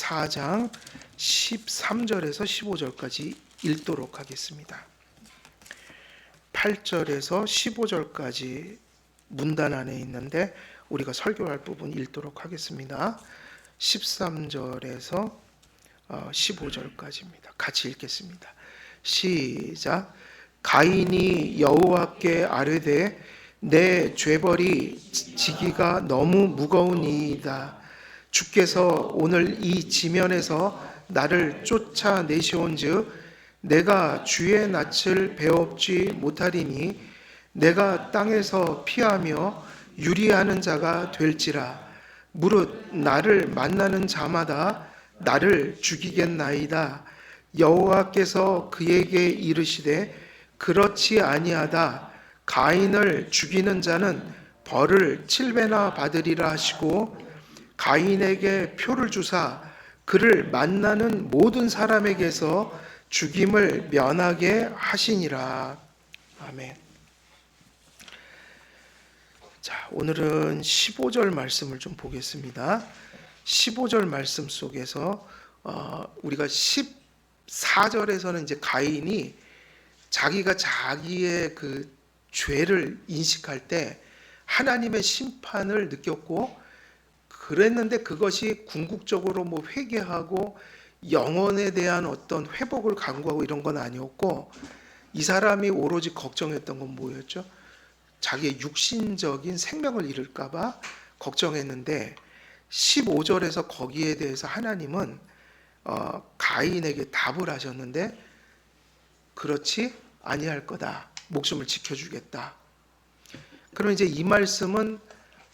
4장 13절에서 15절까지 읽도록 하겠습니다. 8절에서 15절까지 문단 안에 있는데 우리가 설교할 부분 읽도록 하겠습니다. 13절에서 15절까지입니다. 같이 읽겠습니다. 시작. 가인이 여호와께 아뢰되 내 죄벌이 지기가 너무 무거우니이다. 주께서 오늘 이 지면에서 나를 쫓아내시온즉 내가 주의 낯을 배웁지 못하리니 내가 땅에서 피하며 유리하는 자가 될지라. 무릇 나를 만나는 자마다 나를 죽이겠나이다. 여호와께서 그에게 이르시되 그렇지 아니하다. 가인을 죽이는 자는 벌을 7배나 받으리라 하시고 가인에게 표를 주사 그를 만나는 모든 사람에게서 죽임을 면하게 하시니라. 아멘. 자, 오늘은 15절 말씀을 좀 보겠습니다. 15절 말씀 속에서 우리가 14절에서는 이제 가인이 자기가 자기의 그 죄를 인식할 때 하나님의 심판을 느꼈고 그랬는데 그것이 궁극적으로 뭐 회개하고 영혼에 대한 어떤 회복을 강구하고 이런 건 아니었고 이 사람이 오로지 걱정했던 건 뭐였죠? 자기의 육신적인 생명을 잃을까 봐 걱정했는데 15절에서 거기에 대해서 하나님은 가인에게 답을 하셨는데 그렇지 아니할 거다. 목숨을 지켜주겠다. 그럼 이제 이 말씀은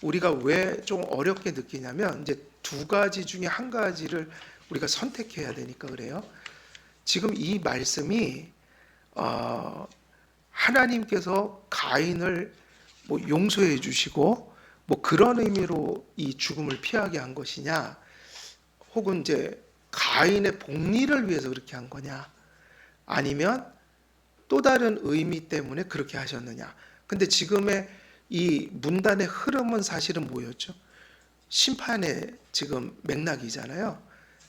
우리가 왜 좀 어렵게 느끼냐면 이제 두 가지 중에 한 가지를 우리가 선택해야 되니까 그래요. 지금 이 말씀이 하나님께서 가인을 뭐 용서해 주시고 뭐 그런 의미로 이 죽음을 피하게 한 것이냐, 혹은 이제 가인의 복리를 위해서 그렇게 한 거냐, 아니면 또 다른 의미 때문에 그렇게 하셨느냐. 근데 지금의 이 문단의 흐름은 사실은 뭐였죠? 심판의 지금 맥락이잖아요.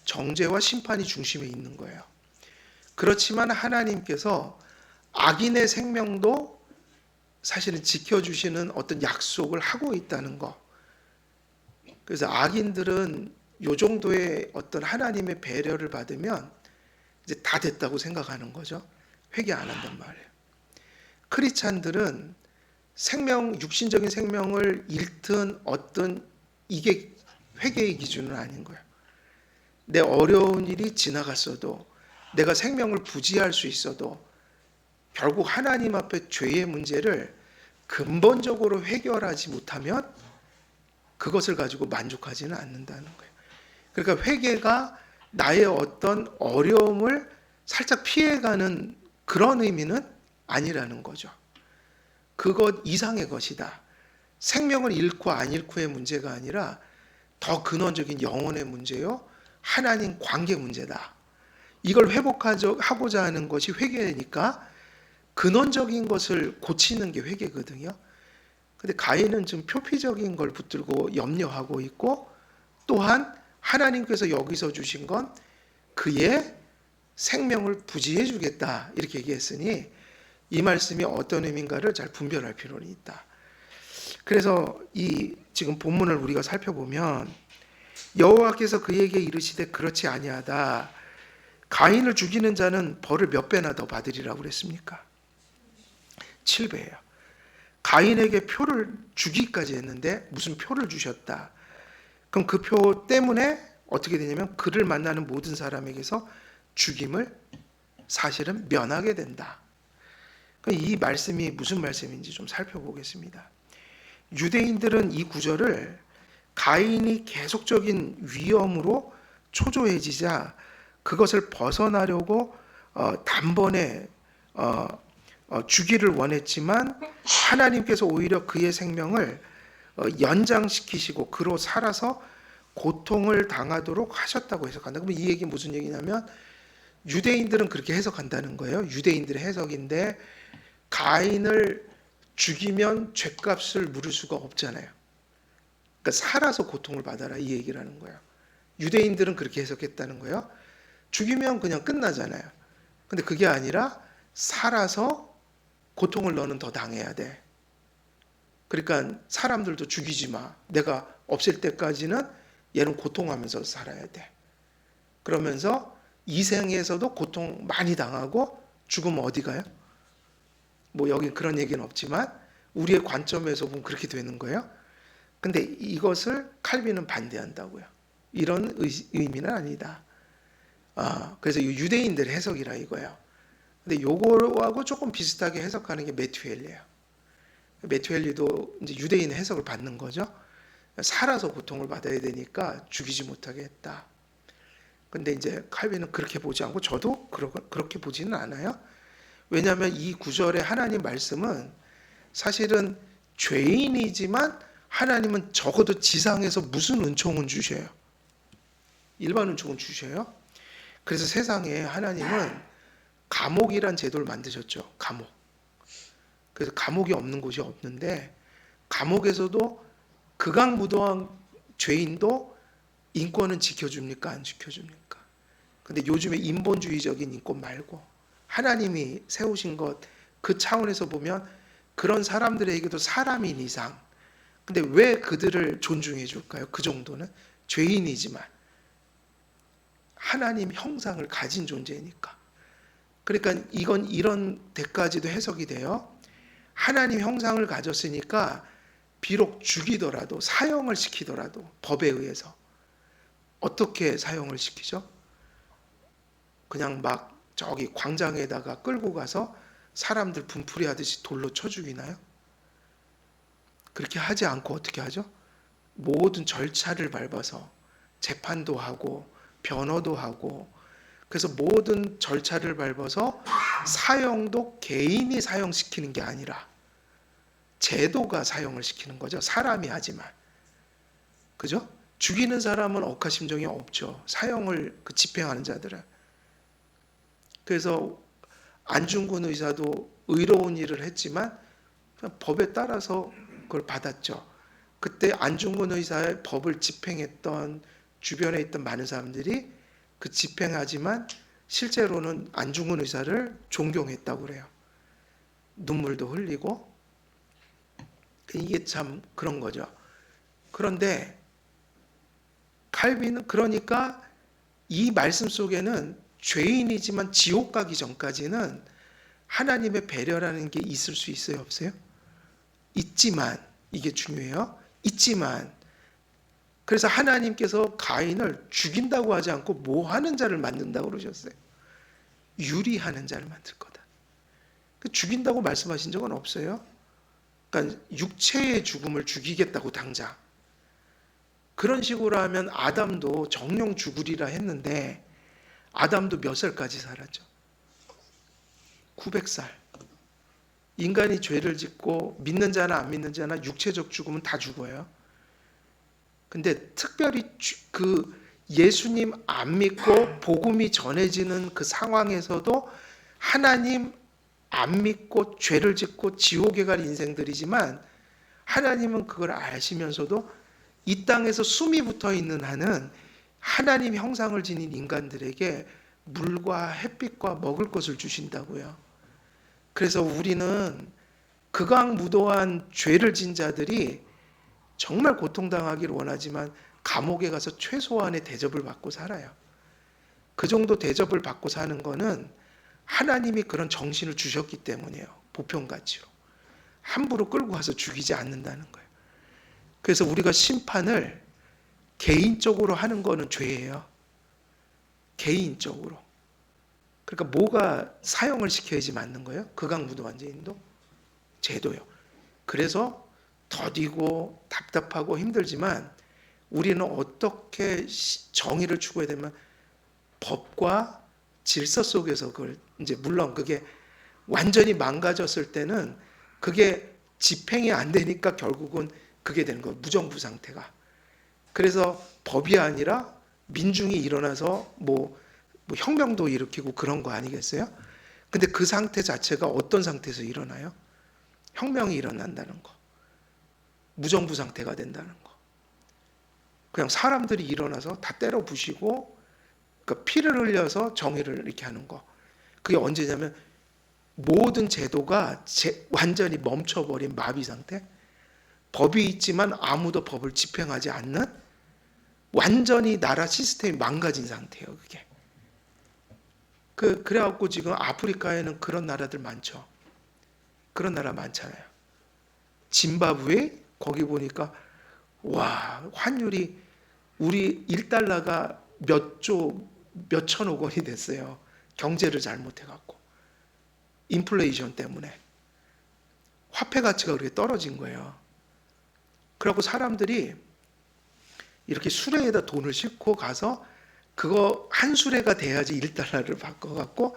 정죄와 심판이 중심에 있는 거예요. 그렇지만 하나님께서 악인의 생명도 사실은 지켜주시는 어떤 약속을 하고 있다는 거. 그래서 악인들은 요 정도의 어떤 하나님의 배려를 받으면 이제 다 됐다고 생각하는 거죠. 회개 안 한단 말이에요. 크리스찬들은 생명, 육신적인 생명을 잃든 어떤 이게 회개의 기준은 아닌 거예요. 내 어려운 일이 지나갔어도 내가 생명을 부지할 수 있어도 결국 하나님 앞에 죄의 문제를 근본적으로 해결하지 못하면 그것을 가지고 만족하지는 않는다는 거예요. 그러니까 회개가 나의 어떤 어려움을 살짝 피해가는 그런 의미는 아니라는 거죠. 그것 이상의 것이다. 생명을 잃고 안 잃고의 문제가 아니라 더 근원적인 영혼의 문제요, 하나님 관계 문제다. 이걸 회복하고자 하는 것이 회개니까 근원적인 것을 고치는 게 회개거든요. 근데 가인은 지금 표피적인 걸 붙들고 염려하고 있고, 또한 하나님께서 여기서 주신 건 그의 생명을 부지해 주겠다 이렇게 얘기했으니 이 말씀이 어떤 의미인가를 잘 분별할 필요는 있다. 그래서 이 지금 본문을 우리가 살펴보면 여호와께서 그에게 이르시되 그렇지 아니하다. 가인을 죽이는 자는 벌을 몇 배나 더 받으리라고 그랬습니까? 7배예요. 가인에게 표를 주기까지 했는데 무슨 표를 주셨다. 그럼 그 표 때문에 어떻게 되냐면 그를 만나는 모든 사람에게서 죽임을 사실은 면하게 된다. 이 말씀이 무슨 말씀인지 좀 살펴보겠습니다. 유대인들은 이 구절을 가인이 계속적인 위험으로 초조해지자 그것을 벗어나려고 단번에 주기를 원했지만 하나님께서 오히려 그의 생명을 연장시키시고 그로 살아서 고통을 당하도록 하셨다고 해석한다. 그럼 이 얘기 무슨 얘기냐면 유대인들은 그렇게 해석한다는 거예요. 유대인들의 해석인데 가인을 죽이면 죗값을 물을 수가 없잖아요. 그러니까 살아서 고통을 받아라 이 얘기를 하는 거예요. 유대인들은 그렇게 해석했다는 거예요. 죽이면 그냥 끝나잖아요. 근데 그게 아니라 살아서 고통을 너는 더 당해야 돼. 그러니까 사람들도 죽이지 마. 내가 없을 때까지는 얘는 고통하면서 살아야 돼. 그러면서 이 생에서도 고통 많이 당하고 죽으면 어디 가요? 뭐 여기 그런 얘기는 없지만 우리의 관점에서 보면 그렇게 되는 거예요. 근데 이것을 칼빈은 반대한다고요. 이런 의미는 아니다. 그래서 유대인들 해석이라 이거예요. 근데 요거하고 조금 비슷하게 해석하는 게 매튜 헨리예요. 매튜 헨리도 이제 유대인 해석을 받는 거죠. 살아서 고통을 받아야 되니까 죽이지 못하게 했다. 근데 이제 칼빈은 그렇게 보지 않고 저도 그렇게 보지는 않아요. 왜냐하면 이 구절의 하나님 말씀은 사실은 죄인이지만 하나님은 적어도 지상에서 무슨 은총은 주셔요. 일반 은총은 주셔요. 그래서 세상에 하나님은 감옥이란 제도를 만드셨죠. 감옥. 그래서 감옥이 없는 곳이 없는데 감옥에서도 극악무도한 죄인도 인권은 지켜줍니까? 안 지켜줍니까? 근데 요즘에 인본주의적인 인권 말고 하나님이 세우신 것 그 차원에서 보면 그런 사람들에게도 사람인 이상 근데 왜 그들을 존중해 줄까요? 그 정도는 죄인이지만 하나님 형상을 가진 존재니까. 그러니까 이건 이런 데까지도 해석이 돼요. 하나님 형상을 가졌으니까 비록 죽이더라도 사형을 시키더라도 법에 의해서 어떻게 사형을 시키죠? 그냥 막 저기 광장에다가 끌고 가서 사람들 분풀이 하듯이 돌로 쳐 죽이나요? 그렇게 하지 않고 어떻게 하죠? 모든 절차를 밟아서 재판도 하고 변호도 하고 그래서 모든 절차를 밟아서 사형도 개인이 사형시키는 게 아니라 제도가 사형을 시키는 거죠. 사람이 하지만. 그죠? 죽이는 사람은 억하심정이 없죠. 사형을 집행하는 자들은. 그래서 안중근 의사도 의로운 일을 했지만 법에 따라서 그걸 받았죠. 그때 안중근 의사의 법을 집행했던 주변에 있던 많은 사람들이 그 집행하지만 실제로는 안중근 의사를 존경했다고 그래요. 눈물도 흘리고 이게 참 그런 거죠. 그런데 칼빈은 그러니까 이 말씀 속에는 죄인이지만 지옥 가기 전까지는 하나님의 배려라는 게 있을 수 있어요, 없어요? 있지만 이게 중요해요. 있지만 그래서 하나님께서 가인을 죽인다고 하지 않고 뭐 하는 자를 만든다고 그러셨어요. 유리하는 자를 만들 거다. 죽인다고 말씀하신 적은 없어요. 그러니까 육체의 죽음을 죽이겠다고 당장. 그런 식으로 하면 아담도 정령 죽으리라 했는데 아담도 몇 살까지 살았죠? 900살. 인간이 죄를 짓고 믿는 자나 안 믿는 자나 육체적 죽음은 다 죽어요. 근데 특별히 그 예수님 안 믿고 복음이 전해지는 그 상황에서도 하나님 안 믿고 죄를 짓고 지옥에 갈 인생들이지만 하나님은 그걸 아시면서도 이 땅에서 숨이 붙어 있는 한은 하나님 형상을 지닌 인간들에게 물과 햇빛과 먹을 것을 주신다고요. 그래서 우리는 극악무도한 죄를 진 자들이 정말 고통당하기를 원하지만 감옥에 가서 최소한의 대접을 받고 살아요. 그 정도 대접을 받고 사는 거는 하나님이 그런 정신을 주셨기 때문이에요. 보편가치로. 함부로 끌고 가서 죽이지 않는다는 거예요. 그래서 우리가 심판을 개인적으로 하는 거는 죄예요. 개인적으로. 그러니까 뭐가 사형을 시켜야지 맞는 거예요? 극악무도한 죄인도? 제도요. 그래서 더디고 답답하고 힘들지만 우리는 어떻게 정의를 추구해야 되면 법과 질서 속에서 그걸 이제 물론 그게 완전히 망가졌을 때는 그게 집행이 안 되니까 결국은 그게 되는 거예요. 무정부 상태가. 그래서 법이 아니라 민중이 일어나서 뭐 혁명도 일으키고 그런 거 아니겠어요? 근데 그 상태 자체가 어떤 상태에서 일어나요? 혁명이 일어난다는 거. 무정부 상태가 된다는 거. 그냥 사람들이 일어나서 다 때려 부시고 그러니까 피를 흘려서 정의를 이렇게 하는 거. 그게 언제냐면 모든 제도가 완전히 멈춰버린 마비 상태. 법이 있지만 아무도 법을 집행하지 않는 완전히 나라 시스템이 망가진 상태예요. 그게. 그래갖고 지금 아프리카에는 그런 나라들 많죠. 그런 나라 많잖아요. 짐바브웨 거기 보니까 와 환율이 우리 1달러가 몇 천억 원이 됐어요. 경제를 잘못해갖고 인플레이션 때문에 화폐 가치가 그렇게 떨어진 거예요. 그래갖고 사람들이 이렇게 수레에다 돈을 싣고 가서 그거 한 수레가 돼야지 1달러를 바꿔갖고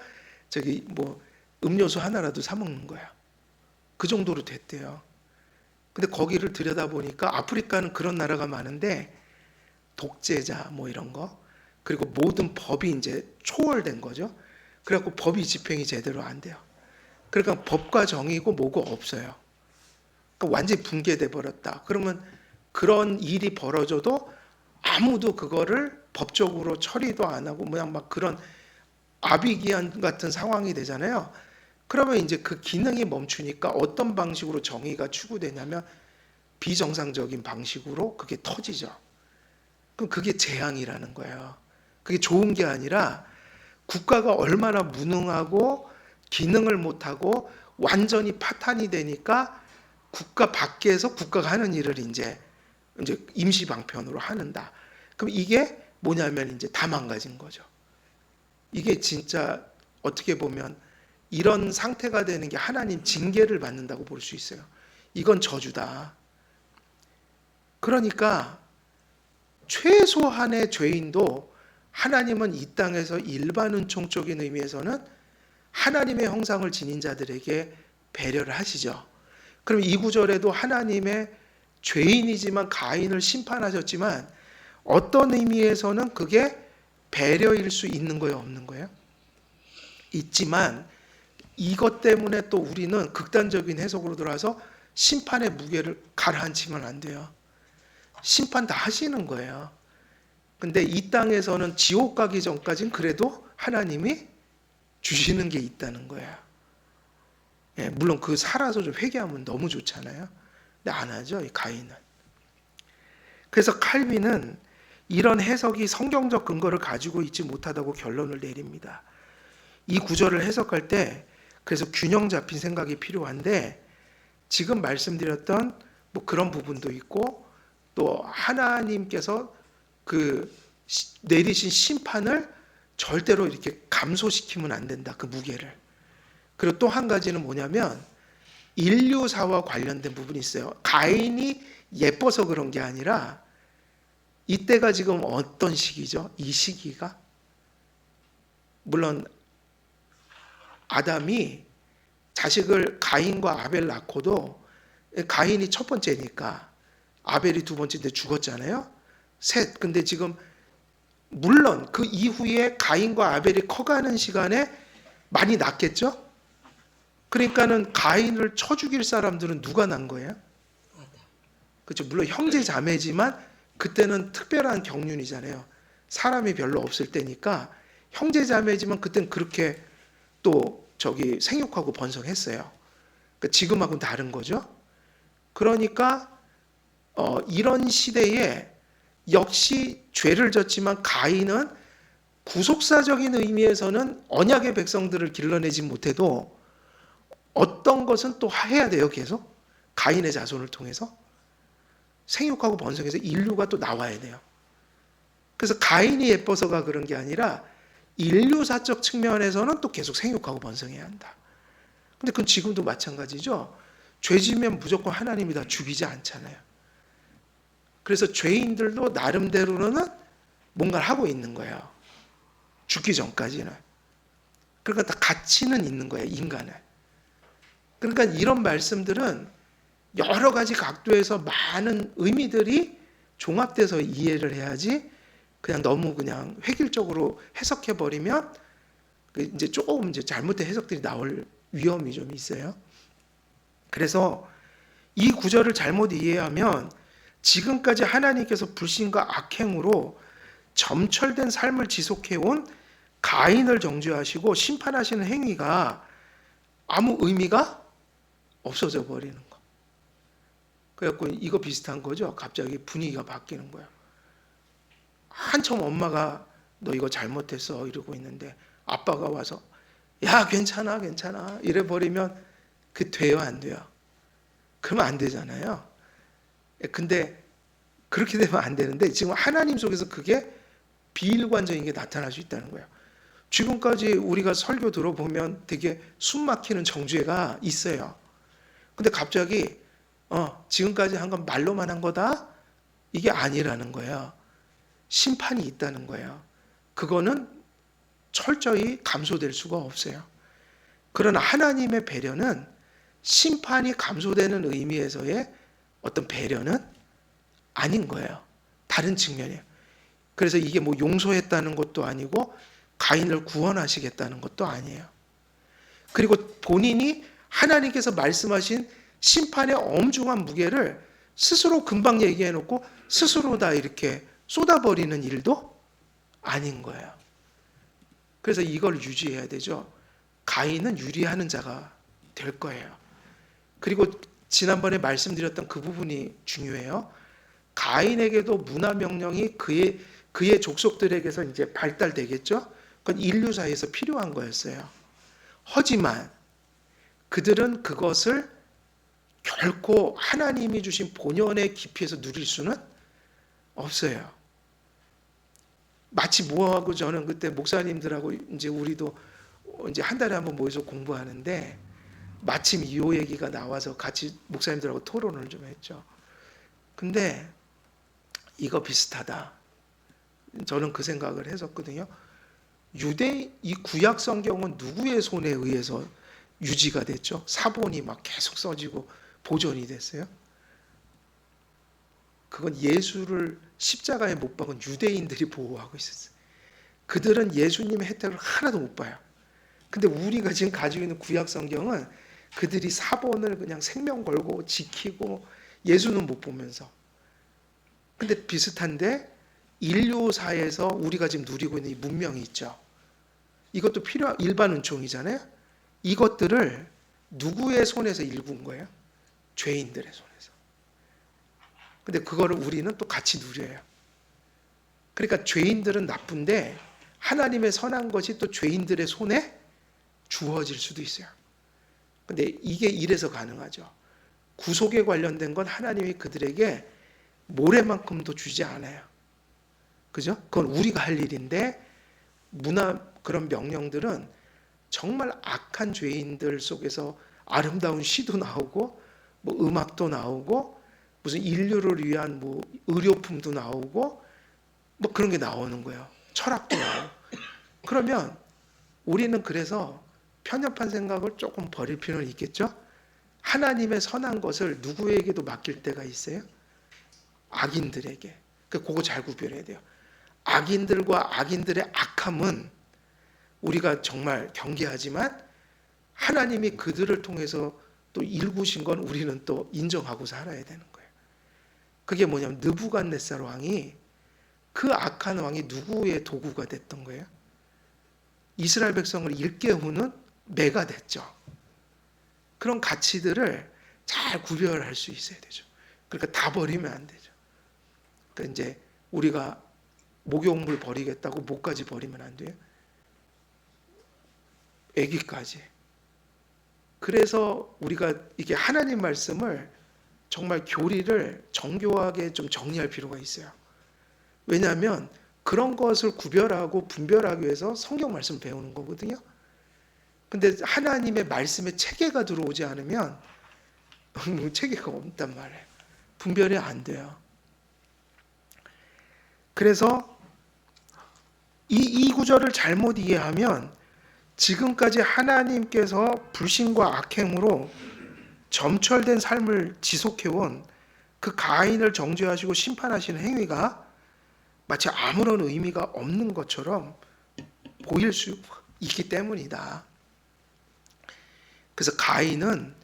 저기 뭐 음료수 하나라도 사 먹는 거야. 그 정도로 됐대요. 근데 거기를 들여다보니까 아프리카는 그런 나라가 많은데 독재자 뭐 이런 거 그리고 모든 법이 이제 초월된 거죠. 그래갖고 법이 집행이 제대로 안 돼요. 그러니까 법과 정의고 뭐고 없어요. 그러니까 완전히 붕괴돼 버렸다. 그러면 그런 일이 벌어져도 아무도 그거를 법적으로 처리도 안 하고 그냥 막 그런 아비기한 같은 상황이 되잖아요. 그러면 이제 그 기능이 멈추니까 어떤 방식으로 정의가 추구되냐면 비정상적인 방식으로 그게 터지죠. 그럼 그게 재앙이라는 거예요. 그게 좋은 게 아니라 국가가 얼마나 무능하고 기능을 못하고 완전히 파탄이 되니까 국가 밖에서 국가가 하는 일을 이제 임시 방편으로 하는다. 그럼 이게 뭐냐면 이제 다 망가진 거죠. 이게 진짜 어떻게 보면 이런 상태가 되는 게 하나님 징계를 받는다고 볼 수 있어요. 이건 저주다. 그러니까 최소한의 죄인도 하나님은 이 땅에서 일반 은총적인 의미에서는 하나님의 형상을 지닌 자들에게 배려를 하시죠. 그럼 이 구절에도 하나님의 죄인이지만 가인을 심판하셨지만 어떤 의미에서는 그게 배려일 수 있는 거예요, 없는 거예요? 있지만 이것 때문에 또 우리는 극단적인 해석으로 들어와서 심판의 무게를 가라앉히면 안 돼요. 심판 다 하시는 거예요. 근데 이 땅에서는 지옥 가기 전까지는 그래도 하나님이 주시는 게 있다는 거예요. 예, 물론 그 살아서 좀 회개하면 너무 좋잖아요. 근데 안 하죠, 이 가인은. 그래서 칼빈은 이런 해석이 성경적 근거를 가지고 있지 못하다고 결론을 내립니다. 이 구절을 해석할 때 그래서 균형 잡힌 생각이 필요한데 지금 말씀드렸던 뭐 그런 부분도 있고 또 하나님께서 그 내리신 심판을 절대로 이렇게 감소시키면 안 된다. 그 무게를. 그리고 또 한 가지는 뭐냐면 인류사와 관련된 부분이 있어요. 가인이 예뻐서 그런 게 아니라 이때가 지금 어떤 시기죠? 이 시기가 물론 아담이 자식을 가인과 아벨 낳고도 가인이 첫 번째니까 아벨이 두 번째인데 죽었잖아요. 셋. 근데 지금 물론 그 이후에 가인과 아벨이 커가는 시간에 많이 낳겠죠? 그러니까는 가인을 쳐 죽일 사람들은 누가 난 거예요? 그렇죠. 물론 형제 자매지만 그때는 특별한 경륜이잖아요. 사람이 별로 없을 때니까 형제 자매지만 그때는 그렇게 또 저기 생육하고 번성했어요. 그러니까 지금하고는 다른 거죠. 그러니까 이런 시대에 역시 죄를 졌지만 가인은 구속사적인 의미에서는 언약의 백성들을 길러내지 못해도 어떤 것은 또 해야 돼요. 계속 가인의 자손을 통해서 생육하고 번성해서 인류가 또 나와야 돼요. 그래서 가인이 예뻐서가 그런 게 아니라 인류사적 측면에서는 또 계속 생육하고 번성해야 한다. 근데 그건 지금도 마찬가지죠. 죄 지면 무조건 하나님이 다 죽이지 않잖아요. 그래서 죄인들도 나름대로는 뭔가를 하고 있는 거예요. 죽기 전까지는. 그러니까 다 가치는 있는 거예요, 인간은. 그러니까 이런 말씀들은 여러 가지 각도에서 많은 의미들이 종합돼서 이해를 해야지 그냥 너무 그냥 획일적으로 해석해버리면 이제 조금 이제 잘못된 해석들이 나올 위험이 좀 있어요. 그래서 이 구절을 잘못 이해하면 지금까지 하나님께서 불신과 악행으로 점철된 삶을 지속해온 가인을 정죄하시고 심판하시는 행위가 아무 의미가 없어져 버리는 거. 그래갖고 이거 비슷한 거죠. 갑자기 분위기가 바뀌는 거예요. 한참 엄마가 너 이거 잘못했어 이러고 있는데 아빠가 와서 야 괜찮아 괜찮아 이래 버리면 그 돼요 안 돼요? 그러면 안 되잖아요. 근데 그렇게 되면 안 되는데 지금 하나님 속에서 그게 비일관적인 게 나타날 수 있다는 거예요. 지금까지 우리가 설교 들어보면 되게 숨 막히는 정죄가 있어요. 근데 갑자기 지금까지 한 건 말로만 한 거다? 이게 아니라는 거예요. 심판이 있다는 거예요. 그거는 철저히 감소될 수가 없어요. 그러나 하나님의 배려는 심판이 감소되는 의미에서의 어떤 배려는 아닌 거예요. 다른 측면이에요. 그래서 이게 뭐 용서했다는 것도 아니고 가인을 구원하시겠다는 것도 아니에요. 그리고 본인이 하나님께서 말씀하신 심판의 엄중한 무게를 스스로 금방 얘기해 놓고 스스로 다 이렇게 쏟아버리는 일도 아닌 거예요. 그래서 이걸 유지해야 되죠. 가인은 유리하는 자가 될 거예요. 그리고 지난번에 말씀드렸던 그 부분이 중요해요. 가인에게도 문화 명령이 그의 족속들에게서 이제 발달되겠죠. 그건 인류 사이에서 필요한 거였어요. 하지만 그들은 그것을 결코 하나님이 주신 본연의 깊이에서 누릴 수는 없어요. 마치 뭐하고 저는 그때 목사님들하고 이제 우리도 이제 한 달에 한 번 모여서 공부하는데 마침 이 얘기가 나와서 같이 목사님들하고 토론을 좀 했죠. 근데 이거 비슷하다. 저는 그 생각을 했었거든요. 이 구약 성경은 누구의 손에 의해서 유지가 됐죠? 사본이 막 계속 써지고 보존이 됐어요. 그건 예수를 십자가에 못 박은 유대인들이 보호하고 있었어요. 그들은 예수님의 혜택을 하나도 못 봐요. 근데 우리가 지금 가지고 있는 구약 성경은 그들이 사본을 그냥 생명 걸고 지키고 예수는 못 보면서. 근데 비슷한데 인류사에서 우리가 지금 누리고 있는 이 문명이 있죠. 이것도 일반 은총이잖아요. 이것들을 누구의 손에서 일군 거예요? 죄인들의 손에서. 근데 그거를 우리는 또 같이 누려요. 그러니까 죄인들은 나쁜데 하나님의 선한 것이 또 죄인들의 손에 주어질 수도 있어요. 근데 이게 이래서 가능하죠. 구속에 관련된 건 하나님이 그들에게 모래만큼도 주지 않아요. 그죠? 그건 우리가 할 일인데 그런 명령들은 정말 악한 죄인들 속에서 아름다운 시도 나오고 뭐 음악도 나오고 무슨 인류를 위한 뭐 의료품도 나오고 뭐 그런 게 나오는 거예요. 철학도 나오고. 그러면 우리는 그래서 편협한 생각을 조금 버릴 필요는 있겠죠? 하나님의 선한 것을 누구에게도 맡길 때가 있어요? 악인들에게. 그거 잘 구별해야 돼요. 악인들과 악인들의 악함은 우리가 정말 경계하지만 하나님이 그들을 통해서 또 일구신 건 우리는 또 인정하고 살아야 되는 거예요. 그게 뭐냐면 느부갓네살 왕이 그 악한 왕이 누구의 도구가 됐던 거예요? 이스라엘 백성을 일깨우는 매가 됐죠. 그런 가치들을 잘 구별할 수 있어야 되죠. 그러니까 다 버리면 안 되죠. 그러니까 이제 우리가 목욕물 버리겠다고 목까지 버리면 안 돼요. 애기까지. 그래서 우리가 이게 하나님 말씀을 정말 교리를 정교하게 좀 정리할 필요가 있어요. 왜냐하면 그런 것을 구별하고 분별하기 위해서 성경 말씀 배우는 거거든요. 근데 하나님의 말씀에 체계가 들어오지 않으면 체계가 없단 말이에요. 분별이 안 돼요. 그래서 이 구절을 잘못 이해하면 지금까지 하나님께서 불신과 악행으로 점철된 삶을 지속해온 그 가인을 정죄하시고 심판하시는 행위가 마치 아무런 의미가 없는 것처럼 보일 수 있기 때문이다. 그래서 가인은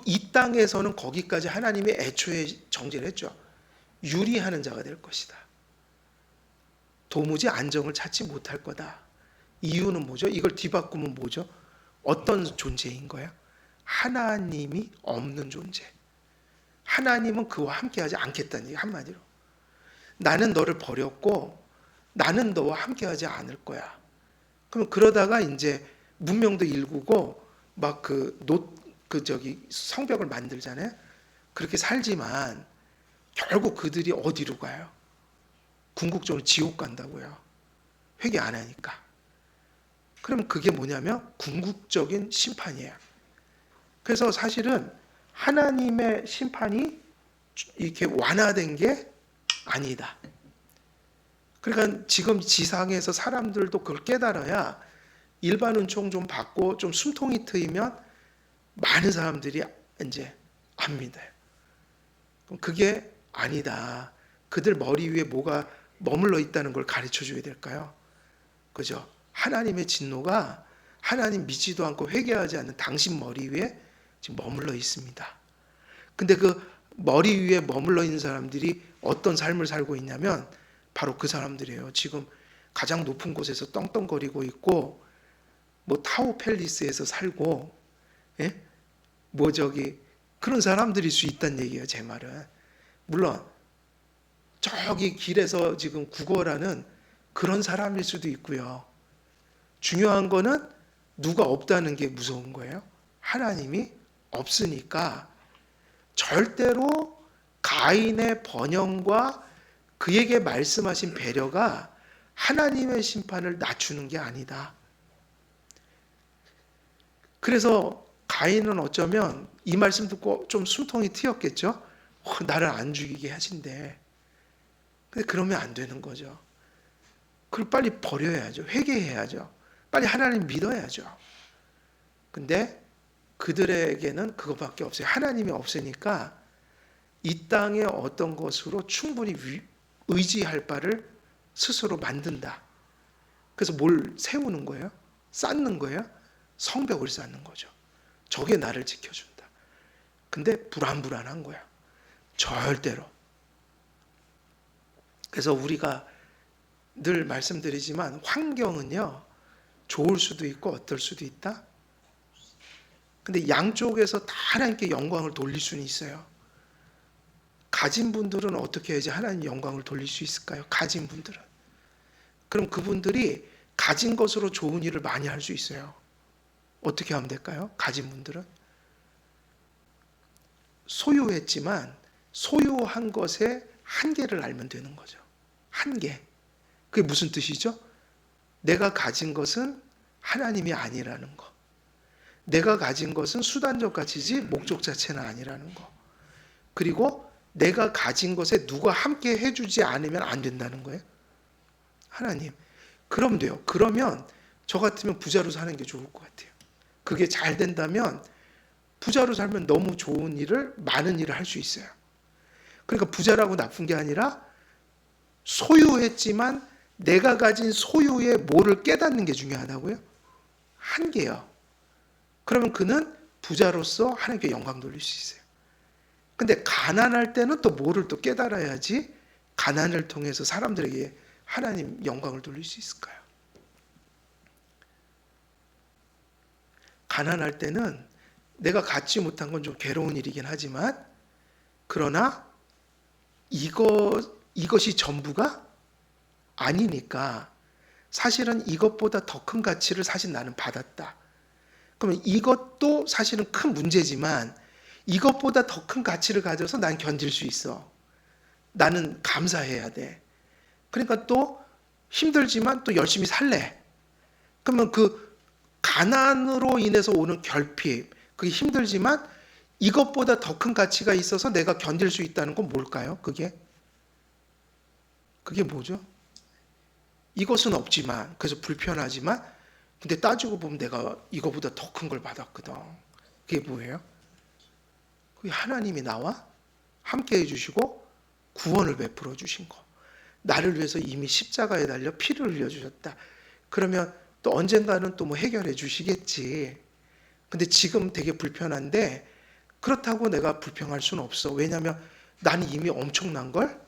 이 땅에서는 거기까지 하나님이 애초에 정죄를 했죠. 유리하는 자가 될 것이다. 도무지 안정을 찾지 못할 거다. 이유는 뭐죠? 이걸 뒤바꾸면 뭐죠? 어떤 존재인 거야? 하나님이 없는 존재. 하나님은 그와 함께하지 않겠다는 얘기, 한마디로. 나는 너를 버렸고 나는 너와 함께하지 않을 거야. 그럼 그러다가 이제 문명도 일구고 막 성벽을 만들잖아요. 그렇게 살지만 결국 그들이 어디로 가요? 궁극적으로 지옥 간다고요. 회개 안 하니까. 그럼 그게 뭐냐면 궁극적인 심판이에요. 그래서 사실은 하나님의 심판이 이렇게 완화된 게 아니다. 그러니까 지금 지상에서 사람들도 그걸 깨달아야 일반 은총 좀 받고 좀 숨통이 트이면 많은 사람들이 이제 안 믿어요. 그럼 그게 아니다. 그들 머리 위에 뭐가 머물러 있다는 걸 가르쳐 줘야 될까요? 그죠? 하나님의 진노가 하나님 믿지도 않고 회개하지 않는 당신 머리 위에 지금 머물러 있습니다. 근데 그 머리 위에 머물러 있는 사람들이 어떤 삶을 살고 있냐면 바로 그 사람들이에요. 지금 가장 높은 곳에서 떵떵거리고 있고 뭐 타워 팰리스에서 살고 예? 그런 사람들일 수 있다는 얘기예요. 제 말은. 물론 저기 길에서 지금 구걸하는 그런 사람일 수도 있고요. 중요한 거는 누가 없다는 게 무서운 거예요. 하나님이 없으니까 절대로 가인의 번영과 그에게 말씀하신 배려가 하나님의 심판을 낮추는 게 아니다. 그래서 가인은 어쩌면 이 말씀 듣고 좀 숨통이 트였겠죠. 나를 안 죽이게 하신대. 근데 그러면 안 되는 거죠. 그걸 빨리 버려야죠. 회개해야죠. 빨리 하나님 믿어야죠. 근데 그들에게는 그것밖에 없어요. 하나님이 없으니까 이 땅의 어떤 것으로 충분히 의지할 바를 스스로 만든다. 그래서 뭘 세우는 거예요? 쌓는 거예요? 성벽을 쌓는 거죠. 저게 나를 지켜준다. 근데 불안불안한 거야. 절대로. 그래서 우리가 늘 말씀드리지만 환경은요, 좋을 수도 있고 어떨 수도 있다. 근데 양쪽에서 다 하나님께 영광을 돌릴 수는 있어요. 가진 분들은 어떻게 해야지 하나님 영광을 돌릴 수 있을까요? 가진 분들은. 그럼 그분들이 가진 것으로 좋은 일을 많이 할 수 있어요. 어떻게 하면 될까요? 가진 분들은. 소유했지만 소유한 것의 한계를 알면 되는 거죠. 한계. 그게 무슨 뜻이죠? 내가 가진 것은 하나님이 아니라는 거. 내가 가진 것은 수단적 가치지 목적 자체는 아니라는 거. 그리고 내가 가진 것에 누가 함께 해주지 않으면 안 된다는 거예요. 하나님. 그럼 돼요. 그러면 저 같으면 부자로 사는 게 좋을 것 같아요. 그게 잘 된다면 부자로 살면 너무 좋은 일을, 많은 일을 할 수 있어요. 그러니까 부자라고 나쁜 게 아니라 소유했지만 내가 가진 소유의 뭐를 깨닫는 게 중요하다고요? 한계요. 그러면 그는 부자로서 하나님께 영광 돌릴 수 있어요. 근데 가난할 때는 또 뭐를 또 깨달아야지 가난을 통해서 사람들에게 하나님 영광을 돌릴 수 있을까요? 가난할 때는 내가 갖지 못한 건 좀 괴로운 일이긴 하지만 그러나 이것이 전부가 아니니까 사실은 이것보다 더 큰 가치를 사실 나는 받았다. 그러면 이것도 사실은 큰 문제지만 이것보다 더 큰 가치를 가져서 난 견딜 수 있어. 나는 감사해야 돼. 그러니까 또 힘들지만 또 열심히 살래. 그러면 그 가난으로 인해서 오는 결핍, 그게 힘들지만 이것보다 더 큰 가치가 있어서 내가 견딜 수 있다는 건 뭘까요? 그게 뭐죠? 이것은 없지만, 그래서 불편하지만, 근데 따지고 보면 내가 이거보다 더 큰 걸 받았거든. 그게 뭐예요? 그게 하나님이 나와 함께 해주시고 구원을 베풀어 주신 거. 나를 위해서 이미 십자가에 달려 피를 흘려주셨다. 그러면 또 언젠가는 또 뭐 해결해 주시겠지. 근데 지금 되게 불편한데 그렇다고 내가 불평할 수는 없어. 왜냐하면 나는 이미 엄청난 걸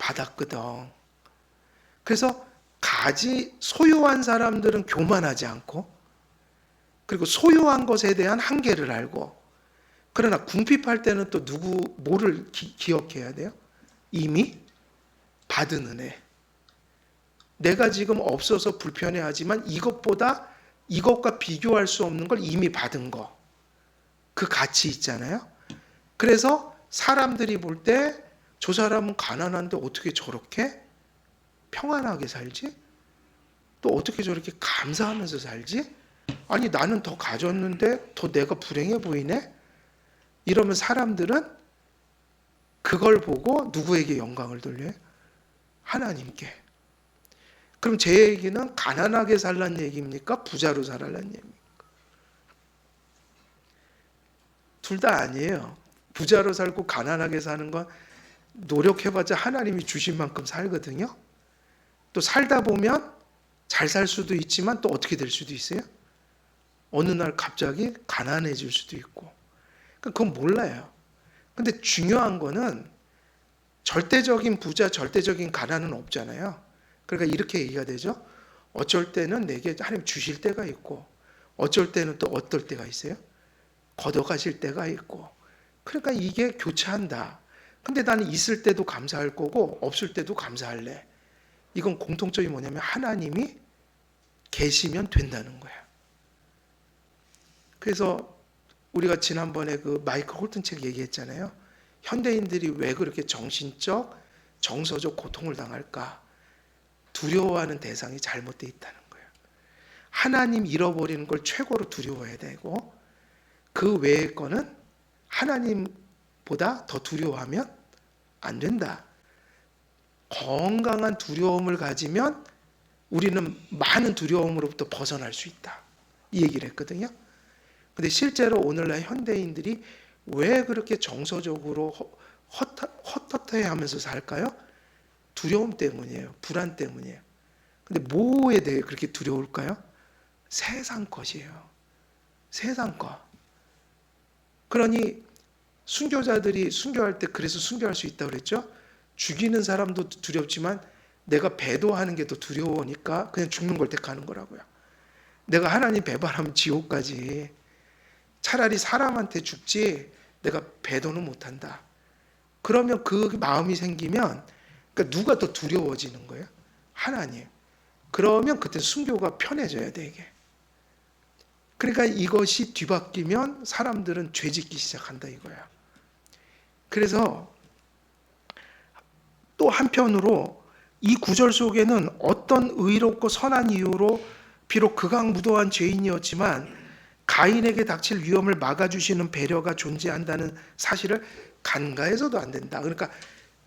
받았거든. 그래서 소유한 사람들은 교만하지 않고, 그리고 소유한 것에 대한 한계를 알고, 그러나 궁핍할 때는 또 뭐를 기억해야 돼요? 이미 받은 은혜. 내가 지금 없어서 불편해하지만 이것과 비교할 수 없는 걸 이미 받은 거. 그 가치 있잖아요. 그래서 사람들이 볼 때 저 사람은 가난한데 어떻게 저렇게 평안하게 살지? 또 어떻게 저렇게 감사하면서 살지? 아니 나는 더 가졌는데 더 내가 불행해 보이네? 이러면 사람들은 그걸 보고 누구에게 영광을 돌려요? 하나님께. 그럼 제 얘기는 가난하게 살란 얘기입니까? 부자로 살란 얘기입니까? 둘 다 아니에요. 부자로 살고 가난하게 사는 건 노력해봤자 하나님이 주신 만큼 살거든요. 또 살다 보면 잘 살 수도 있지만 또 어떻게 될 수도 있어요? 어느 날 갑자기 가난해질 수도 있고. 그건 몰라요. 근데 중요한 거는 절대적인 부자, 절대적인 가난은 없잖아요. 그러니까 이렇게 얘기가 되죠. 어쩔 때는 내게 하나님 주실 때가 있고, 어쩔 때는 또 어떨 때가 있어요? 걷어가실 때가 있고. 그러니까 이게 교차한다. 근데 나는 있을 때도 감사할 거고 없을 때도 감사할래. 이건 공통점이 뭐냐면 하나님이 계시면 된다는 거야. 그래서 우리가 지난번에 그 마이클 홀튼 책 얘기했잖아요. 현대인들이 왜 그렇게 정신적, 정서적 고통을 당할까? 두려워하는 대상이 잘못되어 있다는 거예요. 하나님 잃어버리는 걸 최고로 두려워해야 되고 그 외의 거는 하나님보다 더 두려워하면 안 된다. 건강한 두려움을 가지면 우리는 많은 두려움으로부터 벗어날 수 있다. 이 얘기를 했거든요. 근데 실제로 오늘날 현대인들이 왜 그렇게 정서적으로 헛헛해하면서 살까요? 두려움 때문이에요. 불안 때문이에요. 근데 뭐에 대해 그렇게 두려울까요? 세상 것이에요. 세상 것. 그러니 순교자들이 순교할 때 그래서 순교할 수 있다고 그랬죠? 죽이는 사람도 두렵지만 내가 배도하는 게 더 두려우니까 그냥 죽는 걸 택하는 거라고요. 내가 하나님 배반하면 지옥 가지. 차라리 사람한테 죽지 내가 배도는 못한다. 그러면 그 마음이 생기면 그러니까 누가 더 두려워지는 거예요? 하나님. 그러면 그때 순교가 편해져야 돼 이게. 그러니까 이것이 뒤바뀌면 사람들은 죄짓기 시작한다 이거야. 그래서 또 한편으로 이 구절 속에는 어떤 의롭고 선한 이유로 비록 극악무도한 죄인이었지만 가인에게 닥칠 위험을 막아주시는 배려가 존재한다는 사실을 간과해서도 안 된다. 그러니까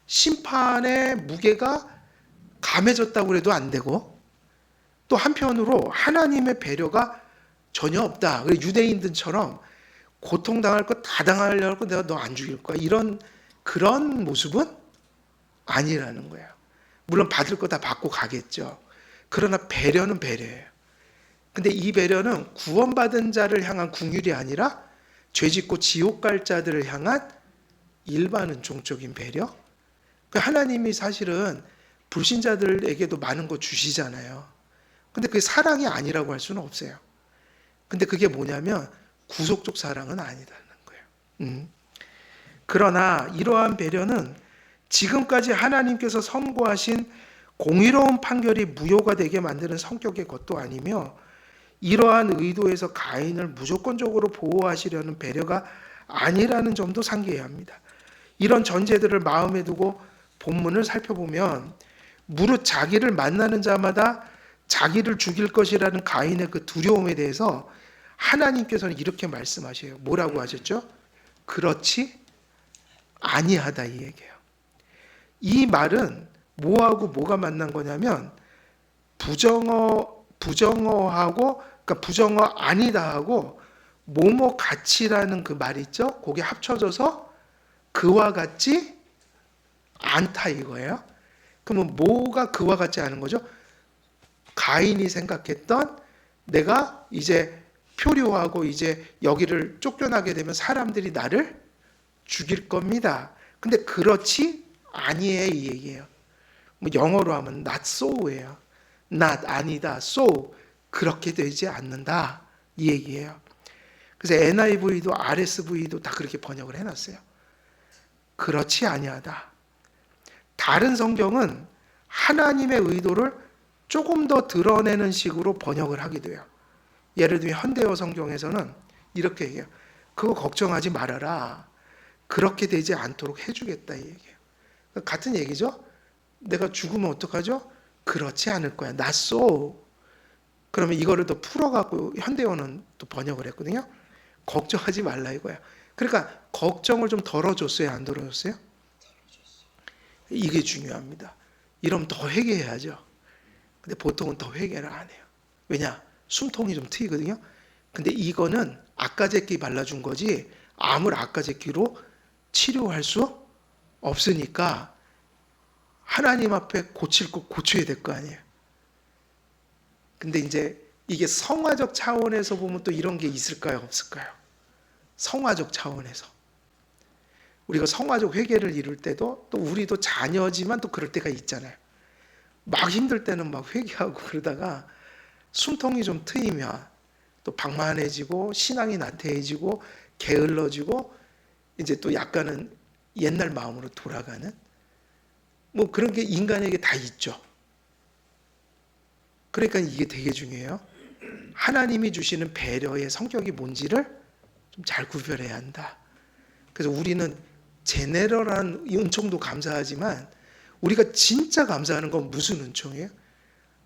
심판의 무게가 감해졌다고 해도 안 되고 또 한편으로 하나님의 배려가 전혀 없다. 유대인들처럼 고통당할 거 다 당하려고 내가 너 안 죽일 거야. 그런 모습은 아니라는 거예요. 물론 받을 거 다 받고 가겠죠. 그러나 배려는 배려예요. 근데 이 배려는 구원받은 자를 향한 긍휼이 아니라 죄짓고 지옥 갈 자들을 향한 일반 은총적인 배려. 하나님이 사실은 불신자들에게도 많은 거 주시잖아요. 근데 그게 사랑이 아니라고 할 수는 없어요. 근데 그게 뭐냐면 구속적 사랑은 아니라는 거예요. 그러나 이러한 배려는 지금까지 하나님께서 선고하신 공의로운 판결이 무효가 되게 만드는 성격의 것도 아니며 이러한 의도에서 가인을 무조건적으로 보호하시려는 배려가 아니라는 점도 상기해야 합니다. 이런 전제들을 마음에 두고 본문을 살펴보면 무릇 자기를 만나는 자마다 자기를 죽일 것이라는 가인의 그 두려움에 대해서 하나님께서는 이렇게 말씀하셔요. 뭐라고 하셨죠? 그렇지 아니하다 이 얘기예요. 이 말은 뭐하고 뭐가 만난 거냐면 부정어하고 그러니까 부정어 아니다 하고 뭐뭐 같이라는 그 말 있죠? 그게 합쳐져서 그와 같지 않다 이거예요. 그러면 뭐가 그와 같지 않은 거죠? 가인이 생각했던 내가 이제 표류하고 이제 여기를 쫓겨나게 되면 사람들이 나를 죽일 겁니다. 근데 그렇지 아니에요 이 얘기예요. 뭐 영어로 하면 not so예요. not 아니다, so 그렇게 되지 않는다 이 얘기예요. 그래서 NIV도 RSV도 다 그렇게 번역을 해놨어요. 그렇지 아니하다. 다른 성경은 하나님의 의도를 조금 더 드러내는 식으로 번역을 하기도 해요. 예를 들면 현대어 성경에서는 이렇게 얘기해요. 그거 걱정하지 말아라. 그렇게 되지 않도록 해주겠다 이 얘기예요. 같은 얘기죠. 내가 죽으면 어떡하죠? 그렇지 않을 거야. not so. 그러면 이거를 더 풀어갖고 현대어는 또 번역을 했거든요. 걱정하지 말라 이거야. 그러니까 걱정을 좀 덜어줬어요? 안 덜어줬어요? 이게 중요합니다. 이러면 더 회개해야죠. 근데 보통은 더 회개를 안 해요. 왜냐? 숨통이 좀 트이거든요. 근데 이거는 아까제끼 발라준 거지 암을 아까제끼로 치료할 수 없으니까 하나님 앞에 고칠 거 고쳐야 될 거 아니에요. 근데 이제 이게 성화적 차원에서 보면 또 이런 게 있을까요? 없을까요? 성화적 차원에서. 우리가 성화적 회개를 이룰 때도 또 우리도 자녀지만 또 그럴 때가 있잖아요. 막 힘들 때는 막 회개하고 그러다가 숨통이 좀 트이면 또 방만해지고 신앙이 나태해지고 게을러지고 이제 또 약간은 옛날 마음으로 돌아가는 뭐 그런 게 인간에게 다 있죠. 그러니까 이게 되게 중요해요. 하나님이 주시는 배려의 성격이 뭔지를 좀 잘 구별해야 한다. 그래서 우리는 제네럴한 이 은총도 감사하지만 우리가 진짜 감사하는 건 무슨 은총이에요?